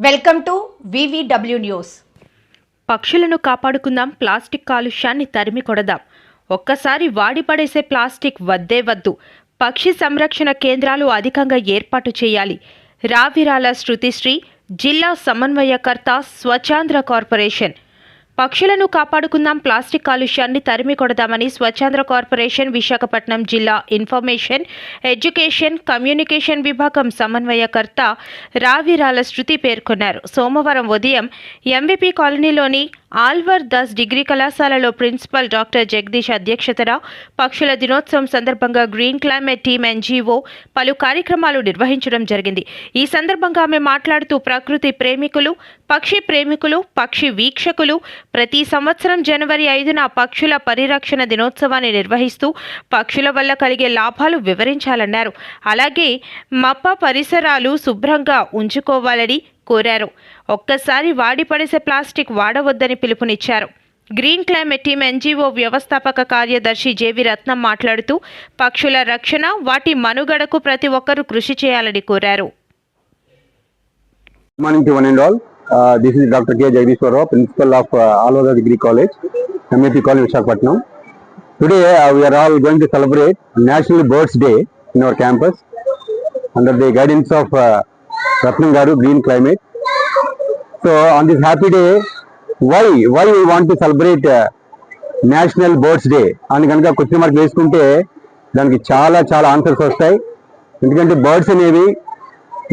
Welcome to VVW news. పక్షులను కాపాడుకుందాం, plastic కాలుష్యాన్ని తరిమి కొడదాం. ఒక్కసారి వాడి పడేసే ప్లాస్టిక్ వద్దే వద్దు. పక్షి సంరక్షణ కేంద్రాలు అధికంగా ఏర్పాటు చేయాలి. రావిరాల శృతిశ్రీ, జిల్లా సమన్వయకర్త, స్వచ్ఛాంధ్ర కార్పొరేషన్. పక్షులను కాపాడుకుందాం, ప్లాస్టిక్ కాలుష్యాన్ని తరిమి కొడదామని స్వచ్ఛాంధ్ర కార్పొరేషన్ విశాఖపట్నం జిల్లా ఇన్ఫర్మేషన్, ఎడ్యుకేషన్, కమ్యూనికేషన్ విభాగం సమన్వయకర్త రావిరాల శృతి పేర్కొన్నారు. సోమవారం ఉదయం ఎంవిపి కాలనీలోని ఆల్వర్ దాస్ డిగ్రీ కళాశాలలో ప్రిన్సిపల్ డాక్టర్ జగదీష్ అధ్యక్షతన పక్షుల దినోత్సవం సందర్భంగా గ్రీన్ క్లైమేట్ టీమ్ ఎన్జీఓ పలు కార్యక్రమాలు నిర్వహించడం జరిగింది. ఈ సందర్భంగా ఆమె మాట్లాడుతూ ప్రకృతి ప్రేమికులు, పక్షి ప్రేమికులు, పక్షి వీక్షకులు ప్రతి సంవత్సరం జనవరి 5న పక్షుల పరిరక్షణ దినోత్సవాన్ని నిర్వహిస్తూ పక్షుల వల్ల కలిగే లాభాలు వివరించాలన్నారు. అలాగే మప్ప పరిసరాలు శుభ్రంగా ఉంచుకోవాలని కోరారు. ఒక్కసారి వాడి పడేసే ప్లాస్టిక్ వాడవద్దని పిలుపునిచ్చారు. గ్రీన్ క్లైమేట్ టీమ్ ఎన్జీఓ వ్యవస్థాపక కార్యదర్శి జేవి రత్నం మాట్లాడుతూ పక్షుల రక్షణ, వాటి మనుగడకు ప్రతి ఒక్కరూ కృషి చేయాలని కోరారు. Good morning to one and all. This is Dr. K. Jagdishwar, Principal of Alvara Degree College, MEP College, Visakhapatnam. Today we are all going to celebrate National Birds Day in our campus under the guidance of Ratnam Garu, Green Climate. So on this happy day, why we want to celebrate National Birds Day? అని కనుక question mark వేసుకుంటే దానికి చాలా చాలా answers వస్తాయి. ఎందుకంటే birds అనేవి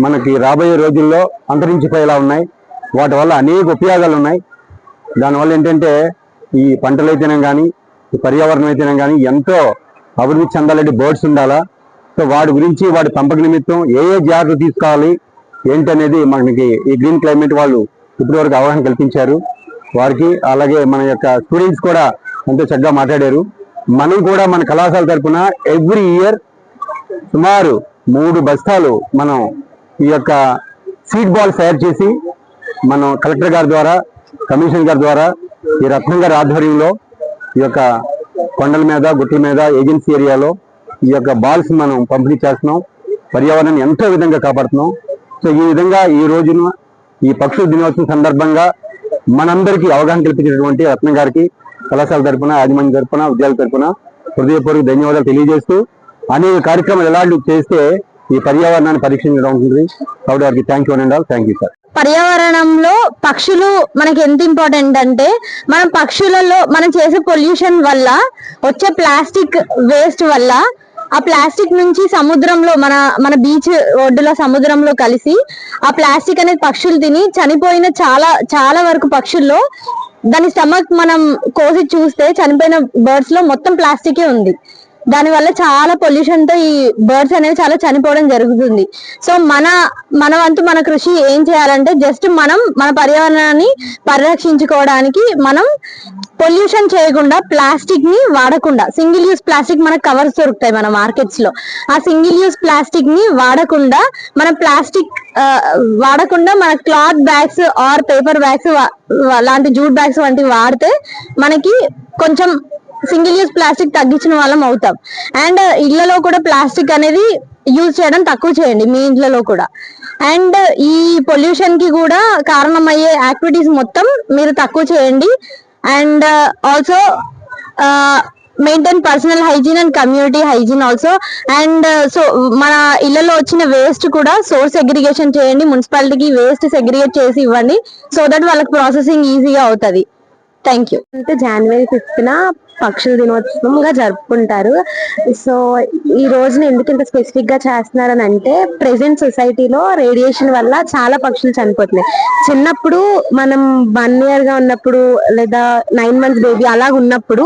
మనకి రాబోయే రోజుల్లో అంతరించిపోయేలా ఉన్నాయి. వాటి వల్ల అనేక ఉపయోగాలు ఉన్నాయి. దానివల్ల ఏంటంటే ఈ పంటలు అయితేనే కానీ, ఈ పర్యావరణం అయితేనే కానీ ఎంతో అభివృద్ధి చెందాలంటే బర్డ్స్ ఉండాలా. సో వాటి గురించి, వాటి పెంపక నిమిత్తం ఏ జాగ్రత్తలు తీసుకోవాలి ఏంటనేది మనకి ఈ గ్రీన్ క్లైమేట్ వాళ్ళు ఇప్పటి వరకు అవగాహన కల్పించారు. వారికి అలాగే మన యొక్క స్టూడెంట్స్ కూడా ఎంతో చక్కగా మాట్లాడారు. మనం కూడా మన కళాశాల తరఫున ఎవ్రీ ఇయర్ సుమారు 3 బస్తాలు మనం ఈ యొక్క సీడ్ బాల్ తయారు చేసి మనం కలెక్టర్ గారి ద్వారా, కమిషనర్ గారి ద్వారా, ఈ రత్నం గారి ఆధ్వర్యంలో ఈ యొక్క కొండల మీద, గుట్ల మీద, ఏజెన్సీ ఏరియాలో ఈ యొక్క బాల్స్ మనం పంపిణీ చేస్తున్నాం. పర్యావరణాన్ని ఎంతో విధంగా కాపాడుతున్నాం. సో ఈ విధంగా ఈ రోజున ఈ పక్షుల దినోత్సవం సందర్భంగా మనందరికీ అవగాహన కల్పించినటువంటి రత్నం గారికి కళాశాల తరఫున, యాజమాన్యం తరఫున, విద్యార్థుల తరఫున హృదయపూర్వక ధన్యవాదాలు తెలియజేస్తూ అనేక కార్యక్రమాలు ఎలాంటి చేస్తే ఈ పర్యావరణాన్ని పరీక్షించడం ఉంటుంది. కాబట్టి వారికి thank you and all. Thank you sir. పర్యావరణంలో పక్షులు మనకి ఎంత ఇంపార్టెంట్ అంటే, మనం పక్షులలో మనం చేసే పొల్యూషన్ వల్ల వచ్చే ప్లాస్టిక్ వేస్ట్ వల్ల ఆ ప్లాస్టిక్ నుంచి సముద్రంలో మన బీచ్ ఒడ్డులో సముద్రంలో కలిసి ఆ ప్లాస్టిక్ అనేది పక్షులు తిని చనిపోయిన చాలా వరకు పక్షుల్లో దాని స్టమక్ మనం కోసి చూస్తే చనిపోయిన బర్డ్స్ లో మొత్తం ప్లాస్టికే ఉంది. దాని వల్ల చాలా పొల్యూషన్ తో ఈ బర్డ్స్ అనేవి చాలా చనిపోవడం జరుగుతుంది. సో మన వంతు మన కృషి ఏం చేయాలంటే, జస్ట్ మనం మన పర్యావరణాన్ని పరిరక్షించుకోవడానికి మనం పొల్యూషన్ చేయకుండా, ప్లాస్టిక్ ని వాడకుండా, సింగిల్ యూజ్ ప్లాస్టిక్ మనకు కవర్స్ దొరుకుతాయి మన మార్కెట్స్ లో, ఆ సింగిల్ యూజ్ ప్లాస్టిక్ ని వాడకుండా, మన ప్లాస్టిక్ వాడకుండా మన cloth bags are paper bags లాంటి జూట్ బ్యాగ్స్ వంటివి వాడితే మనకి కొంచెం సింగిల్ యూజ్ ప్లాస్టిక్ తగ్గించిన వాళ్ళం అవుతాం. అండ్ ఇళ్లలో కూడా ప్లాస్టిక్ అనేది యూజ్ చేయడం తక్కువ చేయండి మీ ఇంట్లో కూడా. అండ్ ఈ పొల్యూషన్ కి కూడా కారణమయ్యే యాక్టివిటీస్ మొత్తం మీరు తక్కువ చేయండి. And also maintain personal hygiene and community hygiene also. And so మన ఇళ్లలో వచ్చిన వేస్ట్ కూడా సోర్స్ సెగ్రిగేషన్ చేయండి. మున్సిపాలిటీకి వేస్ట్ సెగ్రిగేట్ చేసి ఇవ్వండి, సో దట్ వాళ్ళకి ప్రాసెసింగ్ ఈజీగా అవుతుంది. Thank you. అంటే January 5th పక్షుల దినోత్సవంగా జరుపుకుంటారు. సో ఈ రోజున ఎందుకు ఇంత స్పెసిఫిక్ గా చేస్తున్నారని అంటే, ప్రెసెంట్ సొసైటీలో రేడియేషన్ వల్ల చాలా పక్షులు చనిపోతున్నాయి. చిన్నప్పుడు మనం 1 year గా ఉన్నప్పుడు లేదా 9 months బేబీ అలాగ ఉన్నప్పుడు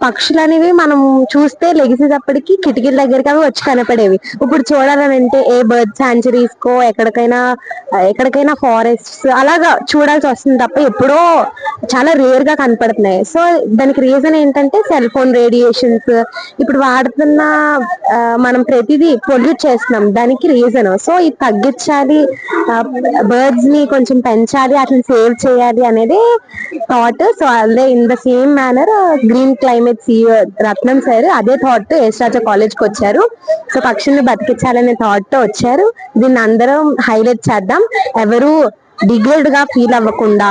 పక్షులు అనేవి మనం చూస్తే లెగిసేటప్పటికి కిటికీల దగ్గరికి అవి వచ్చి కనపడేవి. ఇప్పుడు చూడాలని అంటే ఏ బర్డ్ సాంచురీస్ కో ఎక్కడికైనా ఫారెస్ట్స్ అలాగా చూడాల్సి వస్తుంది తప్ప ఎప్పుడో చాలా రేర్ గా కనపడుతున్నాయి. సో దానికి రీజన్ ఏంటంటే సెల్ ఫోన్ రేడియేషన్స్. ఇప్పుడు వాడుతున్న మనం ప్రతిదీ పొల్యూట్ చేస్తున్నాం, దానికి రీజన్. సో ఇది తగ్గించాలి, బర్డ్స్ ని కొంచెం పెంచాలి, అట్లా సేవ్ చేయాలి అనేది థాట్. సో అదే in the same manner green climate CEO Ratnam sir అదే థాట్ యశ్రాజ కాలేజ్ కి వచ్చారు. సో పక్షుల్ని బతికించాలనే థాట్ తో వచ్చారు. దీన్ని అందరం హైలైట్ చేద్దాం. ఎవరు డిగ్రేడ్ గా ఫీల్ అవ్వకుండా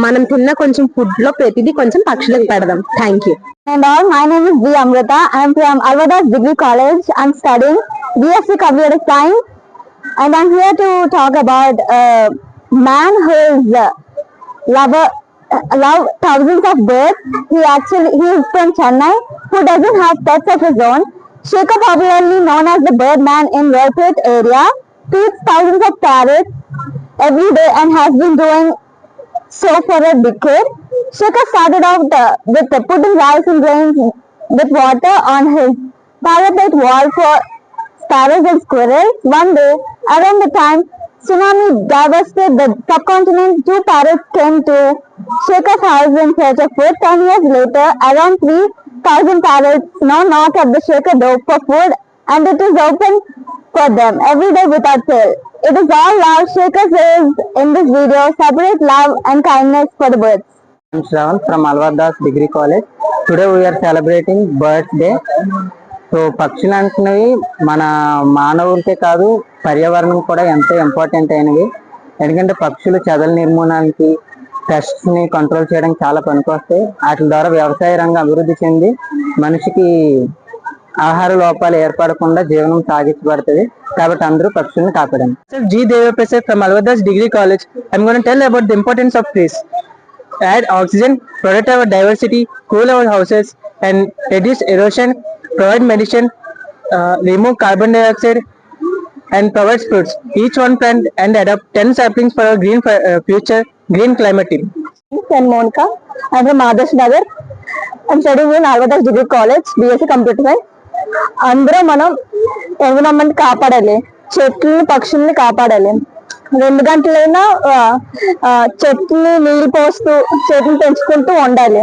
మనం తిన్న కొంచెం ఫుడ్ లో ప్రతిదీ కొంచెం పక్షులకు పెడదాం. Thank you. And all, my name is V. Amrita. I am from Alvadas Degree College. I am studying BSc Computer Science, and I am here to talk about a man who is love thousands of birds. He is from Chennai, who doesn't have pets of his own. Shekhar, popularly known as the Birdman in Rohpet area, feeds thousands of parrots every day and has been doing so for a decade. Shekhar started out with putting rice and grains with water on his parapet wall for sparrows and squirrels. One day, around the time tsunami devastated the subcontinent, 2 parrots came to Shekhar's house in search of food. 10 years later, around 3,000 parrots now knock at the Shekhar door for food, and it is open for them every day without fail. It is all love. Shekhar says in this video, separate love and kindness for the birds. I'm Shravan from Alvadas Degree College. Today we are celebrating Birds Day. So పక్షులు అంటున్నవి మన మానవులకే కాదు పర్యావరణం కూడా ఎంతో important అయినవి. ఎందుకంటే పక్షులు చెదల నిర్మూలనకి, పెస్ట్స్ ని కంట్రోల్ చేయడానికి చాలా పనికొస్తాయి. వాటి ద్వారా వ్యవసాయ రంగం అభివృద్ధి చెంది మనిషికి ఆహార లోపాలు ఏర్పడకుండా జీవనం సాగించబడుతుంది. కాబట్టి అందరూ పక్షుల్ని కాపాడండి. G. Devaprasad from Alvadas Degree College. I'm going to tell about the importance of trees. Add oxygen, protect our diversity, cool our houses, and reduce erosion, provide medicine, remove carbon dioxide, and provide fruits. Each one plant and adopt 10 saplings for our green future, green climate team. I'm Monica. I'm from Adarsh Nagar. I'm studying in Alvadas Degree College, BSc Computer Science. అందరూ మనం environment కాపాడాలి, చెట్లని పక్షుల్ని కాపాడాలి. 2 గంటలైనా చెట్లని నీళ్ళు పోస్తూ చెట్లను పెంచుకుంటూ ఉండాలి.